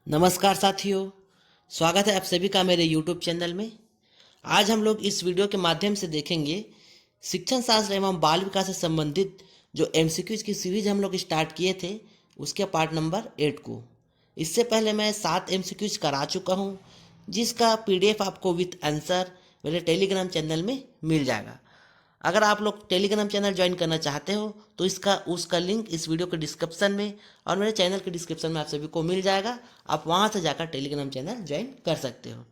नमस्कार साथियों, स्वागत है आप सभी का मेरे YouTube चैनल में। आज हम लोग इस वीडियो के माध्यम से देखेंगे शिक्षण शास्त्र एवं बाल विकास से संबंधित जो MCQs की सीरीज हम लोग स्टार्ट किए थे उसके पार्ट नंबर 8 को। इससे पहले मैं 7 MCQs करा चुका हूँ, जिसका PDF आपको विथ आंसर मेरे टेलीग्राम चैनल में मिल जाएगा। अगर आप लोग टेलीग्राम चैनल ज्वाइन करना चाहते हो तो उसका लिंक इस वीडियो के डिस्क्रिप्शन में और मेरे चैनल के डिस्क्रिप्शन में आप सभी को मिल जाएगा। आप वहां से जाकर टेलीग्राम चैनल ज्वाइन कर सकते हो।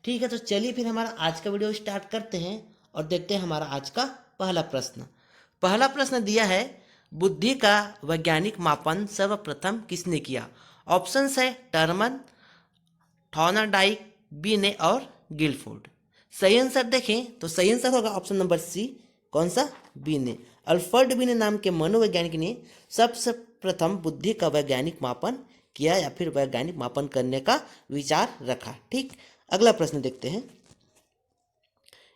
ठीक है, तो चलिए फिर हमारा आज का वीडियो स्टार्ट करते हैं और देखते हैं हमारा आज का पहला प्रश्न। पहला प्रश्न दिया है, बुद्धि का वैज्ञानिक मापन सर्वप्रथम किसने किया? ऑप्शंस है टर्मन, थॉर्नडाइक, बीने और गिलफोर्ड। सही आंसर देखें तो सही आंसर होगा ऑप्शन नंबर सी। कौन सा? बीने। अल्फ्रेड बीने नाम के मनोवैज्ञानिक ने सबसे प्रथम बुद्धि का वैज्ञानिक मापन किया या फिर वैज्ञानिक मापन करने का विचार रखा। ठीक, अगला प्रश्न देखते हैं।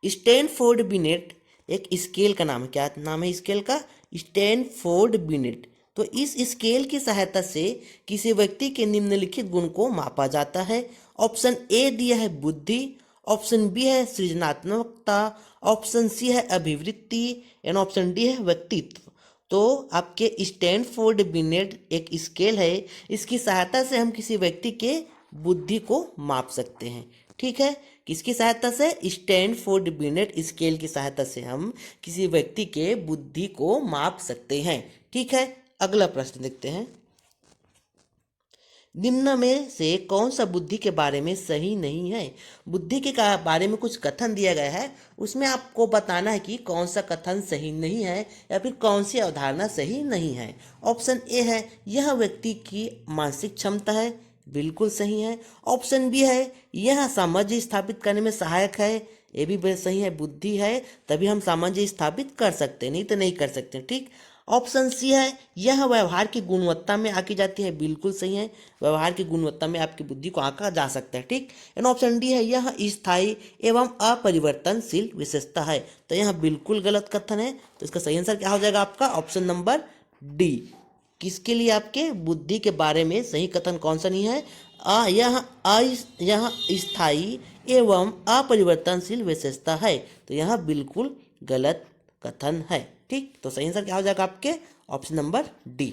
स्टैनफोर्ड बिनेट एक स्केल का नाम है। क्या नाम है स्केल का? Stanford beneath. तो इस स्केल की सहायता से किसी व्यक्ति के निम्नलिखित गुण को मापा जाता है। ऑप्शन ए दिया है बुद्धि, ऑप्शन बी है सृजनात्मकता, ऑप्शन सी है अभिवृत्ति एंड ऑप्शन डी है व्यक्तित्व। तो आपके स्टैनफोर्ड बिनेट एक स्केल है, इसकी सहायता से हम किसी व्यक्ति के बुद्धि को माप सकते हैं। ठीक है, किसकी सहायता से? स्टैनफोर्ड बिनेट स्केल की सहायता से हम किसी व्यक्ति के बुद्धि को माप सकते हैं। ठीक है, अगला प्रश्न देखते हैं। निम्न में से कौन सा बुद्धि के बारे में सही नहीं है? बुद्धि के बारे में कुछ कथन दिया गया है, उसमें आपको बताना है कि कौन सा कथन सही नहीं है या फिर कौन सी अवधारणा सही नहीं है। ऑप्शन ए है यह व्यक्ति की मानसिक क्षमता है, बिल्कुल सही है। ऑप्शन बी है यह सामंजस्य स्थापित करने में सहायक है, ये भी सही है। बुद्धि है तभी हम सामंजस्य स्थापित कर सकते हैं, नहीं तो नहीं कर सकते। ठीक। ऑप्शन सी है यह व्यवहार की गुणवत्ता में आंकी जाती है, बिल्कुल सही है। व्यवहार की गुणवत्ता में आपकी बुद्धि को आंका जा सकता है। ठीक। एंड ऑप्शन डी है यह स्थायी एवं अपरिवर्तनशील विशेषता है, तो यह बिल्कुल गलत कथन है। तो इसका सही आंसर क्या हो जाएगा आपका? Option number D. किसके लिए? आपके बुद्धि के बारे में सही कथन कौन सा नहीं है? यह स्थायी एवं अपरिवर्तनशील विशेषता है, तो यह बिल्कुल गलत कथन है। ठीक, तो सही आंसर क्या हो जाएगा आपके? Option number D.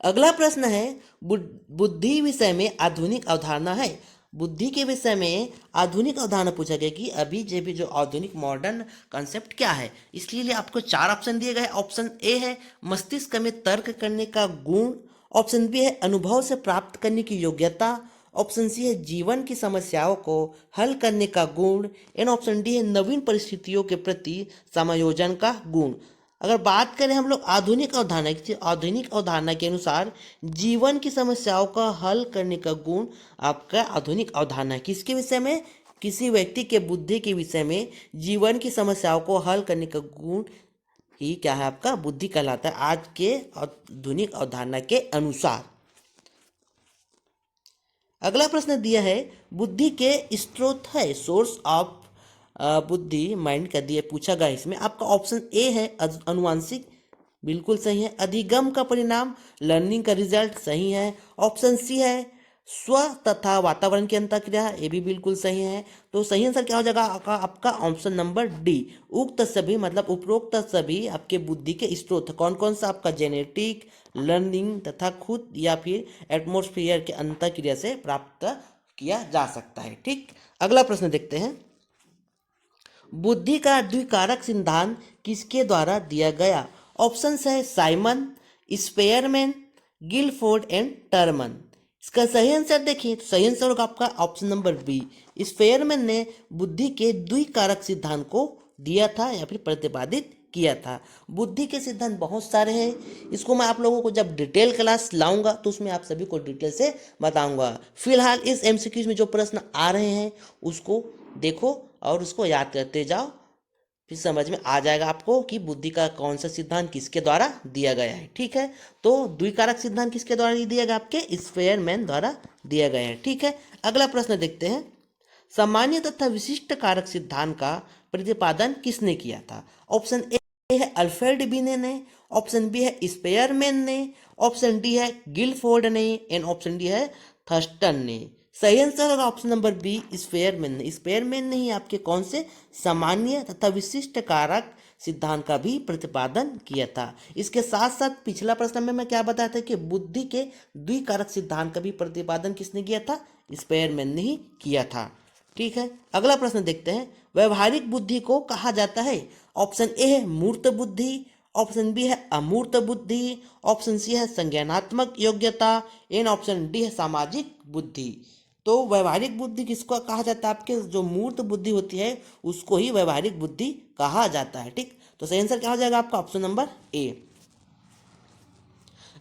अगला प्रश्न है, बुद्धि विषय में आधुनिक अवधारणा है। बुद्धि के विषय में आधुनिक अवधारणा पूछा गया कि अभी जो आधुनिक मॉडर्न कॉन्सेप्ट क्या है। इसलिए आपको 4 ऑप्शन दिए गए। ऑप्शन ए है मस्तिष्क में तर्क करने का गुण, ऑप्शन बी है अनुभव से प्राप्त करने की योग्यता, ऑप्शन सी है जीवन की समस्याओं को हल करने का गुण एंड ऑप्शन डी है नवीन परिस्थितियों के प्रति समायोजन का गुण। अगर बात करें हम लोग आधुनिक अवधारणा की, आधुनिक अवधारणा के अनुसार जीवन की समस्याओं का हल करने का गुण आपका आधुनिक अवधारणा है। किसके विषय में? किसी व्यक्ति के बुद्धि के विषय में जीवन की समस्याओं को हल करने का गुण ही क्या है आपका? बुद्धि कहलाता है आज के आधुनिक अवधारणा के अनुसार। अगला प्रश्न दिया है, बुद्धि के स्रोत है, सोर्स ऑफ बुद्धि माइंड का दिया पूछा गया। इसमें आपका ऑप्शन ए है अनुवांशिक, बिल्कुल सही है। अधिगम का परिणाम, लर्निंग का रिजल्ट, सही है। ऑप्शन सी है स्व तथा वातावरण की अंतःक्रिया, ये भी बिल्कुल सही है। तो सही आंसर क्या हो जाएगा आपका? Option number D. उक्त सभी मतलब उपरोक्त सभी आपके बुद्धि के स्रोत कौन कौन सा? आपका जेनेटिक, लर्निंग तथा खुद या फिर एटमोस्फियर के अंतःक्रिया से प्राप्त किया जा सकता है। ठीक, अगला प्रश्न देखते हैं। बुद्धि का द्विकारक सिद्धांत किसके द्वारा दिया गया? ऑप्शंस है Simon, Spearman, Guilford and Terman. इसका सही आंसर देखिए तो सही आंसर होगा आपका ऑप्शन नंबर बी। स्पेयरमैन ने बुद्धि के द्विकारक सिद्धांत को दिया था या फिर प्रतिपादित किया था। बुद्धि के सिद्धांत बहुत सारे हैं, इसको मैं आप लोगों को जब डिटेल क्लास लाऊंगा तो उसमें आप सभी को डिटेल से बताऊंगा। फिलहाल इस MCQs में जो प्रश्न आ रहे हैं उसको देखो और उसको याद करते जाओ, फिर समझ में आ जाएगा आपको कि बुद्धि का कौन सा सिद्धांत किसके द्वारा दिया गया है। ठीक है, तो द्विकारक सिद्धांत किसके द्वारा दिया गया? आपके स्पेयरमैन द्वारा दिया गया है। ठीक है, अगला प्रश्न देखते हैं। सामान्य तथा विशिष्ट कारक सिद्धांत का प्रतिपादन किसने किया था? ऑप्शन ए है अल्फ्रेड बिने ने, ऑप्शन बी है स्पेयरमैन ने, ऑप्शन डी है गिलफोर्ड ने एंड ऑप्शन डी है थर्स्टन ने। सही आंसर होगा ऑप्शन नंबर बी स्पेयरमैन ने। स्पेयरमैन ने ही आपके कौन से सामान्य तथा विशिष्ट कारक सिद्धांत का भी प्रतिपादन किया था। इसके साथ साथ पिछला प्रश्न में मैं क्या बताया था कि बुद्धि के द्विकारक सिद्धांत का भी प्रतिपादन किसने किया था? स्पेयरमैन ने ही किया था। ठीक है, अगला प्रश्न देखते हैं। व्यवहारिक बुद्धि को कहा जाता है? ऑप्शन ए है मूर्त बुद्धि, ऑप्शन बी है अमूर्त बुद्धि, ऑप्शन सी है संज्ञानात्मक योग्यता एंड ऑप्शन डी है सामाजिक बुद्धि। तो व्यवहारिक बुद्धि किसको कहा जाता है? आपके जो मूर्त बुद्धि होती है उसको ही व्यवहारिक बुद्धि कहा जाता है। ठीक, तो सही आंसर क्या हो जाएगा आपका? Option number A.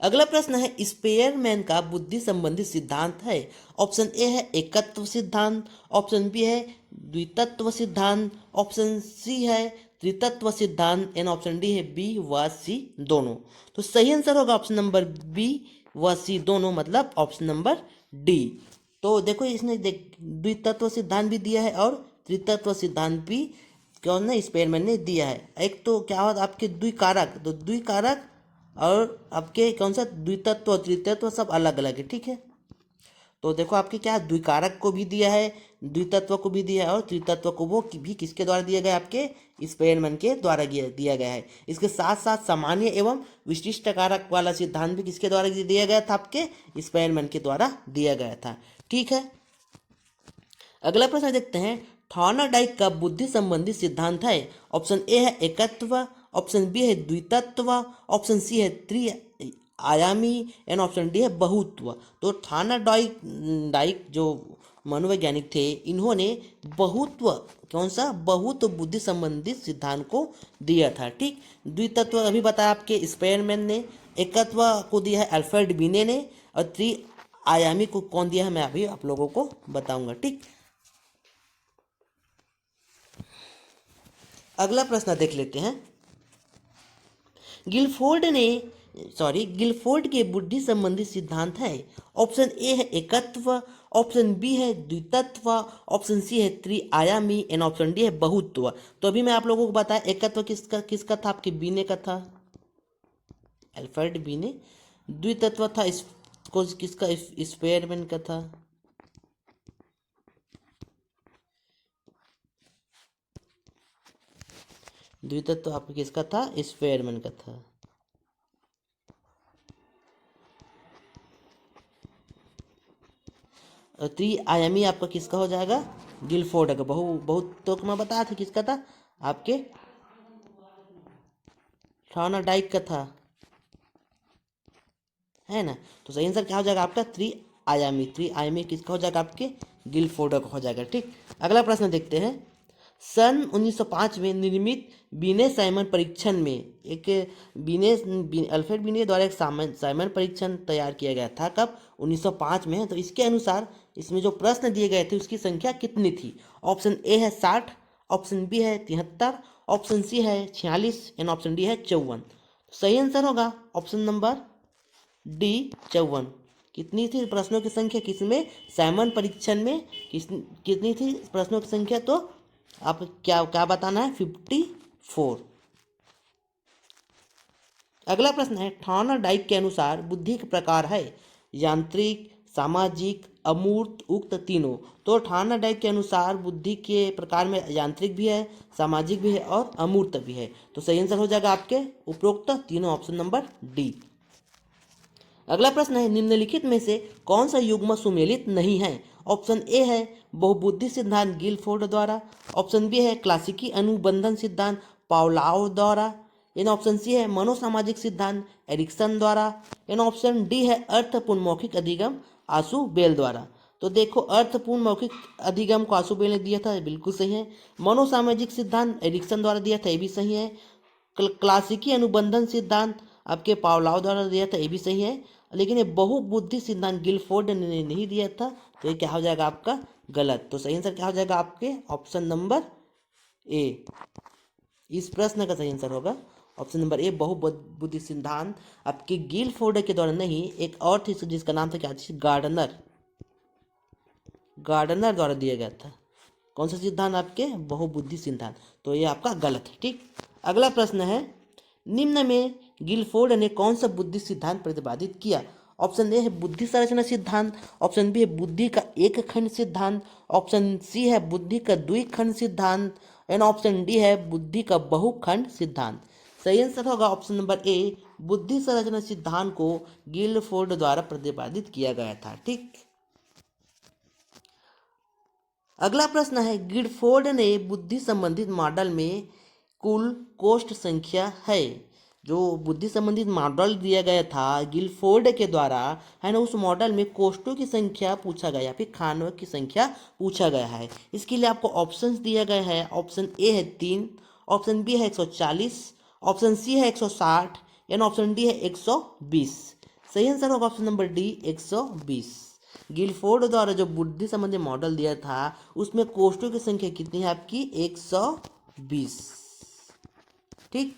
अगला प्रश्न है स्पेयरमैन का बुद्धि संबंधी सिद्धांत है। ऑप्शन ए है एकत्व सिद्धांत, ऑप्शन बी है द्वितत्व सिद्धांत, ऑप्शन सी है त्रितत्व सिद्धांत एंड ऑप्शन डी है बी व सी दोनों। तो सही आंसर होगा ऑप्शन नंबर बी व सी दोनों, मतलब ऑप्शन नंबर डी। तो देखो इसने द्वितत्व सिद्धांत भी दिया है और त्रितत्व सिद्धांत भी कौन ने? स्पेयरमैन ने दिया है। एक तो क्या होता आपके द्विकारक, तो द्विकारक और आपके कौन सा द्वितत्व त्रितत्व सब अलग अलग है। ठीक है, तो देखो आपके क्या द्विकारक को भी दिया है, द्वितत्व को भी दिया है और त्रितत्व को वो भी किसके द्वारा दिया गया? आपके स्पेयरमैन के द्वारा दिया गया है। इसके साथ साथ सामान्य एवं विशिष्ट कारक वाला सिद्धांत भी किसके द्वारा दिया गया था? आपके स्पेयरमैन के द्वारा दिया गया था। ठीक है, अगला प्रश्न देखते हैं। थॉर्नडाइक का बुद्धि संबंधी सिद्धांत है। ऑप्शन ए है एकत्व, ऑप्शन बी है द्वितत्व, ऑप्शन सी है आयामी एंड ऑप्शन डी है बहुत्व। तो थॉर्नडाइक जो मनोवैज्ञानिक थे इन्होंने बहुत्व कौन सा? बहुत्व बुद्धि संबंधित सिद्धांत को दिया था। ठीक, द्वितत्व अभी बताया आपके स्पेयरमैन ने, एकत्व को दिया है अल्फ्रेड बिने ने और त्रिआयामी को कौन दिया है मैं अभी आप लोगों को बताऊंगा। ठीक, अगला प्रश्न देख लेते हैं। गिलफोर्ड के बुद्धि संबंधी सिद्धांत है। ऑप्शन ए है एकत्व, ऑप्शन बी है द्वितत्व, ऑप्शन सी है त्रिआयामी एंड ऑप्शन डी है बहुत्व। तो अभी मैं आप लोगों को बताया एकत्व किसका था? आपके बीने का था, अल्फ्रेड बीने। द्वितत्व था इसको किसका? स्पेयरमैन का था। द्वितत्व आपका किसका था? स्पेयरमैन का था। त्रिआयामी आपका किसका हो जाएगा? गिलफोर्ड का। बहुत तो मैं बताया था किसका था? आपके थॉर्नडाइक का था, है ना? तो सही आंसर क्या हो जाएगा आपका? त्रिआयामी। त्रिआयामी किसका हो जाएगा? आपके गिलफोर्ड का हो जाएगा। ठीक, अगला प्रश्न देखते हैं। सन 1905 में निर्मित बीने साइमन परीक्षण में एक अल्फ्रेड बीने द्वारा एक साइमन परीक्षण तैयार किया गया था। कब? 1905 में। तो इसके अनुसार इसमें जो प्रश्न दिए गए थे उसकी संख्या कितनी थी? ऑप्शन ए है 60, ऑप्शन बी है 73, ऑप्शन सी है 46 एंड ऑप्शन डी है 54। सही आंसर होगा ऑप्शन नंबर डी 54। कितनी थी प्रश्नों की संख्या किसमें? साइमन परीक्षण में कितनी थी प्रश्नों की संख्या? तो आप क्या क्या बताना है? 54। अगला प्रश्न है। थॉर्नडाइक के अनुसार बुद्धि के प्रकार है यांत्रिक, सामाजिक, अमूर्त, उक्त तीनों। तो थॉर्नडाइक के अनुसार बुद्धि के प्रकार में यांत्रिक भी है, सामाजिक भी है और अमूर्त भी है। तो सही आंसर हो जाएगा आपके उपरोक्त तीनों, ऑप्शन नंबर डी। अगला प्रश्न है। निम्नलिखित में से कौन सा युग्म सुमेलित नहीं है? ऑप्शन ए है बहुबुद्धि सिद्धांत गिलफोर्ड द्वारा, ऑप्शन बी है क्लासिकी अनुबंधन सिद्धांत पावलोव द्वारा, एन ऑप्शन सी है मनोसामाजिक सिद्धांत एरिक्सन द्वारा, एन ऑप्शन डी है अर्थपूर्ण मौखिक अधिगम आशु बेल द्वारा। तो देखो अर्थपूर्ण मौखिक अधिगम को आशु बेल ने दिया था, बिल्कुल सही है। मनोसामाजिक सिद्धांत एरिक्सन द्वारा दिया था, ये भी सही है। क्लासिकी अनुबंधन सिद्धांत आपके पावलोव द्वारा दिया था, ये भी सही है। लेकिन ये बहुबुद्धि सिद्धांत गिलफोर्ड ने नहीं दिया था, तो ये क्या हो जाएगा आपका? गलत। तो सही आंसर क्या हो जाएगा आपके? Option number A. इस प्रश्न का सही आंसर होगा ऑप्शन नंबर ए बहुबुद्धि सिद्धांत आपके गिलफोर्ड के द्वारा नहीं, एक और थी जिसका नाम था क्या? गार्डनर द्वारा दिया गया था। कौन सा सिद्धांत? आपके बहुबुद्धि सिद्धांत। तो ये आपका गलत है। ठीक, अगला प्रश्न है। निम्न में गिलफोर्ड ने कौन सा बुद्धि सिद्धांत प्रतिपादित किया? ऑप्शन ए है बुद्धि संरचना सिद्धांत, ऑप्शन बी है बुद्धि का एक खंड सिद्धांत, ऑप्शन सी है बुद्धि का द्विखंड सिद्धांत एंड ऑप्शन डी है बुद्धि का बहुखंड सिद्धांत। सही आंसर होगा ऑप्शन नंबर ए, बुद्धि संरचना सिद्धांत को गिलफोर्ड द्वारा प्रतिपादित किया गया था। ठीक, अगला प्रश्न है, गिलफोर्ड ने बुद्धि संबंधित मॉडल में कुल कोष्ठ संख्या है। जो बुद्धि संबंधित मॉडल दिया गया था गिलफोर्ड के द्वारा, है ना, उस मॉडल में कोष्ठों की संख्या पूछा गया, फिर खानों की संख्या पूछा गया है। इसके लिए आपको ऑप्शंस दिया गया है। ऑप्शन ए है 3, ऑप्शन बी है 140, ऑप्शन सी है 160 एंड ऑप्शन डी है 120। सही आंसर होगा ऑप्शन नंबर डी, 120। गिलफोर्ड द्वारा जो बुद्धि संबंधी मॉडल दिया था उसमें कोष्ठों की संख्या कितनी है आपकी? 120। ठीक,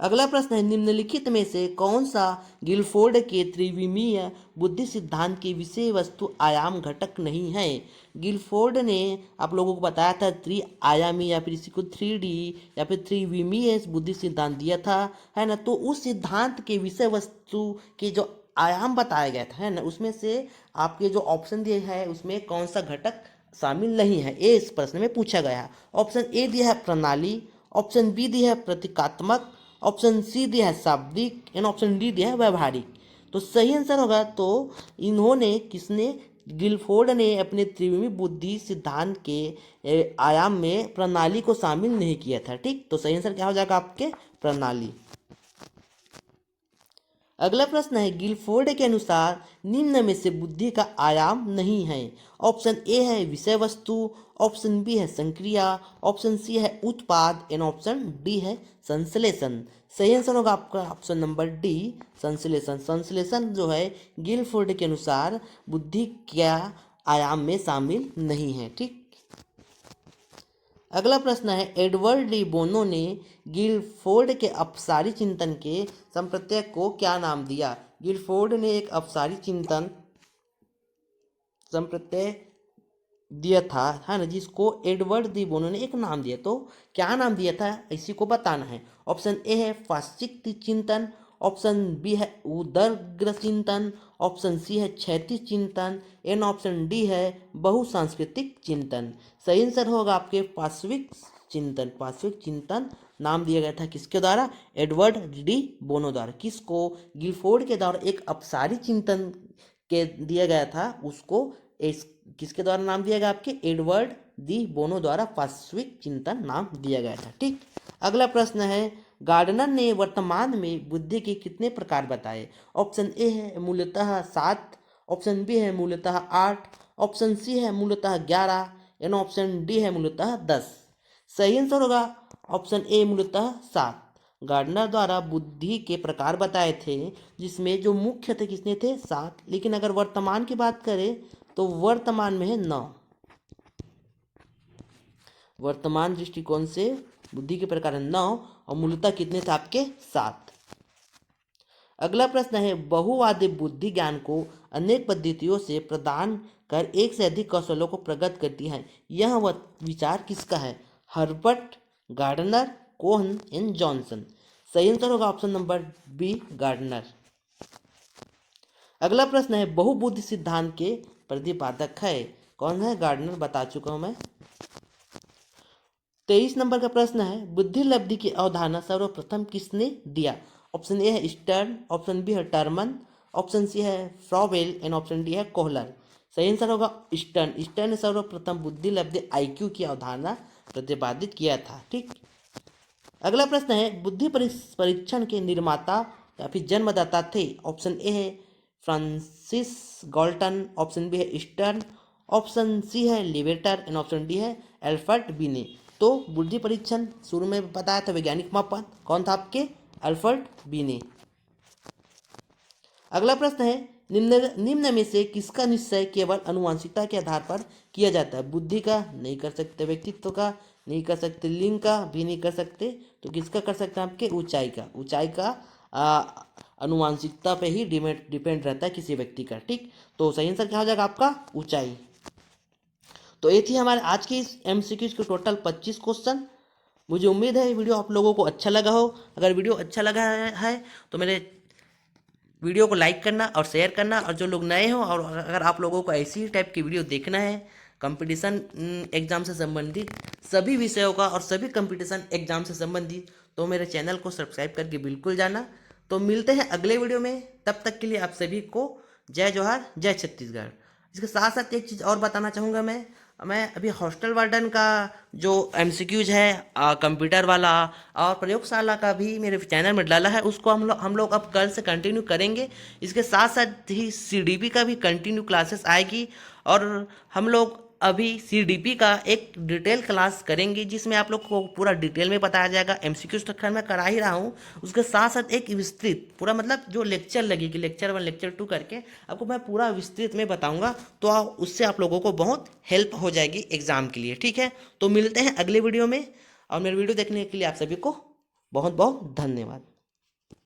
अगला प्रश्न है, निम्नलिखित में से कौन सा गिलफोर्ड के त्रिविमीय बुद्धि सिद्धांत की विषय वस्तु आयाम घटक नहीं है? गिलफोर्ड ने आप लोगों को बताया था त्रिआयामी या फिर इसी को 3D या फिर त्रिविमीय बुद्धि सिद्धांत दिया था, है ना। तो उस सिद्धांत के विषय वस्तु के जो आयाम बताया गया था, है ना, उसमें से आपके जो ऑप्शन दिए हैं उसमें कौन सा घटक शामिल नहीं है, ये इस प्रश्न में पूछा गया है। ऑप्शन ए दिया है प्रणाली, ऑप्शन बी दिया है प्रतीकात्मक, ऑप्शन सी दिया है शाब्दिक एंड ऑप्शन डी दिया है व्यवहारिक। तो सही आंसर होगा, तो इन्होंने किसने, गिलफोर्ड ने अपने त्रिविमी बुद्धि सिद्धांत के आयाम में प्रणाली को शामिल नहीं किया था। ठीक, तो सही आंसर क्या हो जाएगा आपके? प्रणाली। अगला प्रश्न है, गिलफोर्ड के अनुसार निम्न में से बुद्धि का आयाम नहीं है। ऑप्शन ए है विषय वस्तु, ऑप्शन बी है संक्रिया, ऑप्शन सी है उत्पाद एंड ऑप्शन डी है संश्लेषण। सही आंसर होगा आपका ऑप्शन नंबर डी, संश्लेषण। संश्लेषण जो है गिलफोर्ड के अनुसार बुद्धि क्या आयाम में शामिल नहीं है। ठीक, अगला प्रश्न है, एडवर्ड डी बोनो ने गिलफोर्ड के अपसारी चिंतन के संप्रत्यय को क्या नाम दिया? गिलफोर्ड ने एक अपसारी चिंतन संप्रत्यय दिया था, है ना, जिसको एडवर्ड डी बोनो ने एक नाम दिया। तो क्या नाम दिया था इसी को बताना है। ऑप्शन ए है पाश्चित्य चिंतन, ऑप्शन बी है उदग्र चिंतन, ऑप्शन सी है क्षैतिज चिंतन एंड ऑप्शन डी है बहुसांस्कृतिक चिंतन। सही आंसर होगा आपके पार्श्विक चिंतन। पार्श्विक चिंतन नाम दिया गया था किसके द्वारा? एडवर्ड डी बोनो द्वारा। किसको? गिलफोर्ड के द्वारा एक अपसारी चिंतन के दिया गया था, उसको किसके द्वारा नाम दिया गया? आपके एडवर्ड दी बोनो द्वारा पार्श्विक चिंतन नाम दिया गया था। ठीक, अगला प्रश्न है, गार्डनर ने वर्तमान में बुद्धि के कितने प्रकार बताए? ऑप्शन ए है मूलतः 7, ऑप्शन बी है मूलतः 8, ऑप्शन सी है मूलतः 11 एंड ऑप्शन डी है मूलतः 10। सही आंसर होगा ऑप्शन ए, मूलतः 7। गार्डनर द्वारा बुद्धि के प्रकार बताए थे, जिसमें जो मुख्य थे किसने थे? 7। लेकिन अगर वर्तमान की बात करें तो वर्तमान में है 9। वर्तमान दृष्टिकोण से बुद्धि के प्रकार 9 और मूलतः कितने थे आपके? 7। अगला प्रश्न है, बहुवादी बुद्धि ज्ञान को अनेक पद्धतियों से प्रदान कर एक से अधिक कौशलों को प्रकट करती है। यह वह विचार किसका है? Herbert, Gardner, Kohn and Johnson. सही आंसर होगा ऑप्शन नंबर बी, गार्डनर। अगला प्रश्न है, बहुबुद्धि सिद्धांत के प्रतिपादक है कौन है? गार्डनर, बता चुका हूं मैं। 23 नंबर का प्रश्न है, बुद्धि लब्धि की अवधारणा सर्वप्रथम किसने दिया? ऑप्शन ए है स्टर्न, ऑप्शन बी है टर्मन, ऑप्शन सी है फ्रॉबेल एंड ऑप्शन डी है कोहलर। सही आंसर होगा स्टर्न। स्टर्न ने सर्वप्रथम बुद्धि लब्धि IQ की अवधारणा प्रतिपादित किया था। ठीक, अगला प्रश्न है, बुद्धि परीक्षण के निर्माता या फिर जन्मदाता थे? ऑप्शन ए है फ्रांसिस गॉल्टन, ऑप्शन बी है स्टर्न, ऑप्शन सी है लिवेटर एंड ऑप्शन डी है एल्फर्ट बीने। तो बुद्धि परीक्षण शुरू में बताया था वैज्ञानिक मापन कौन था आपके? एल्फर्ट बीने। अगला प्रश्न है, निम्न में से किसका निश्चय केवल अनुवांशिकता के आधार पर किया जाता है? बुद्धि का नहीं कर सकते, व्यक्तित्व का नहीं कर सकते, लिंग का भी नहीं कर सकते, तो किसका कर सकते हैं आपके? ऊंचाई का। ऊंचाई का अनुवांशिकता पे ही डिपेंड रहता है किसी व्यक्ति का। ठीक, तो सही आंसर क्या हो जाएगा आपका? ऊंचाई। तो ये थी हमारे आज की MCQs के टोटल 25 क्वेश्चन। मुझे उम्मीद है वीडियो आप लोगों को अच्छा लगा हो। अगर वीडियो अच्छा लगा है तो मेरे वीडियो को लाइक करना और शेयर करना, और जो लोग नए हो और अगर आप लोगों को ऐसी टाइप की वीडियो देखना है कंपटीशन एग्ज़ाम से संबंधित सभी विषयों का और सभी कंपटीशन एग्ज़ाम से संबंधित, तो मेरे चैनल को सब्सक्राइब करके बिल्कुल जाना। तो मिलते हैं अगले वीडियो में, तब तक के लिए आप सभी को जय जोहार, जय छत्तीसगढ़। इसके साथ साथ एक चीज़ और बताना चाहूँगा, मैं अभी हॉस्टल वार्डन का जो एमसीक्यूज है कंप्यूटर वाला और प्रयोगशाला का भी मेरे चैनल में डाला है, उसको हम लोग अब कल से कंटिन्यू करेंगे। इसके साथ साथ ही सीडीपी का भी कंटिन्यू क्लासेस आएगी, और हम लोग अभी सीडीपी का एक डिटेल क्लास करेंगे जिसमें आप लोग को पूरा डिटेल में बताया जाएगा। एमसीक्यूज तो खैर मैं करा ही रहा हूँ, उसके साथ साथ एक विस्तृत पूरा मतलब जो लेक्चर लगेगी, लेक्चर 1 लेक्चर 2 करके आपको मैं पूरा विस्तृत में बताऊंगा, तो उससे आप लोगों को बहुत हेल्प हो जाएगी एग्जाम के लिए। ठीक है, तो मिलते हैं अगले वीडियो में, और मेरे वीडियो देखने के लिए आप सभी को बहुत बहुत धन्यवाद।